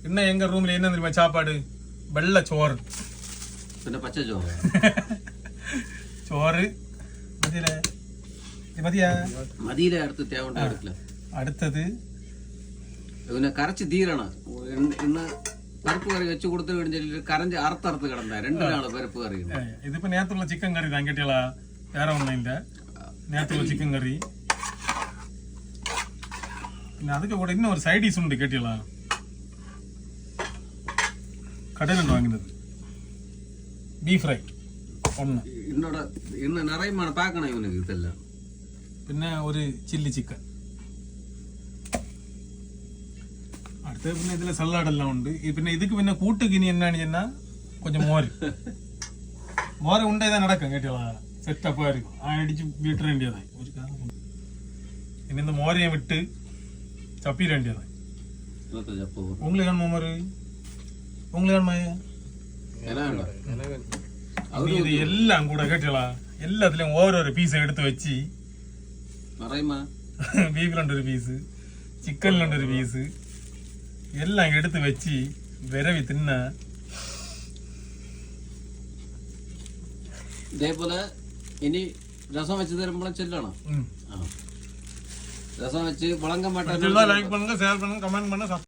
இன்னும் எங்க ரூம்ல என்ன தெரியுமா சாப்பாடு? வெள்ளை சோறு, പിന്നെ പച്ച ചോറ്. ചോറ് മതിയാ? മതിയിലെ അടുത്ത് തേവണ്ട എടുക്കില്ല. അടുത്തത് പിന്നെ കരച്ച് തീരണം. ഇന്ന് പരിപ്പ് കറി വെച്ച് കൊടുത്തു കഴിഞ്ഞാൽ കരഞ്ച് അറുത്തറുത്ത് കിടന്ന 2 നാള് പരിപ്പ് കറി. ഇതിപ്പോ നേരത്തുള്ള ചിക്കൻ കറി താൻ കേട്ടിയാ? വേറെ ഒന്നില്ല, നേരത്തുള്ള ചിക്കൻ കറി. പിന്നെ അതൊക്കെ കൂടെ இன்னும் ஒரு സൈഡ് ഡിഷ് ഉണ്ട് കേട്ടിയാ? കടയിലുണ്ട് വാങ്ങുന്നത് ബീഫ് ഫ്രൈ ഒന്ന്. ഇന്നോട് ഇന്ന് നിറയുമാണ് പാക്കണം ഇവനക്ക് ഇതെല്ലാം. പിന്നെ ഒരു ചില്ലി ചിക്കൻ. അടുത്ത പിന്നെ ഇതിലെ സലാഡെല്ലാം ഉണ്ട്. പിന്നെ இதுக்கு പിന്നെ കൂട്ടുക്ക് ഇനി എന്നാണ് ചെന്നാ கொஞ்சம் മോര്. മോര് ഉണ്ടായതാ നടക്കാം കേട്ടിയാ? സെറ്റപ്പ് ആയിരിക്കും. അടിച്ച് വീട്ടിടേണ്ടതായി ഒരു കാരണം. ഇനി இந்த മോരെ വിട്ട് ചപ്പിടേണ്ടതായി. உங்களுக்கு வேணுமா மோரு? உங்களுக்கு வேணுமா? இது எல்லாம் கூட கேட்டீங்களா? எல்லாத்துலயும் ஓரொரு பீஸை எடுத்து வச்சு, பீஃப்ல ஒரு பீஸு, சிக்கன்ல ஒரு பீஸு எல்லாம் எடுத்து வச்சு விரவி தின்ன. ഇതേപോലെ ഇനി രസം വെച്ച് തരുമ്പോഴേ ചെല്ലണം. രസം വെച്ച് മുളങ്കം മാറ്റാൻ லைக் பண்ணுங்க, ஷேர் பண்ணுங்க, கமெண்ட் பண்ணுங்க.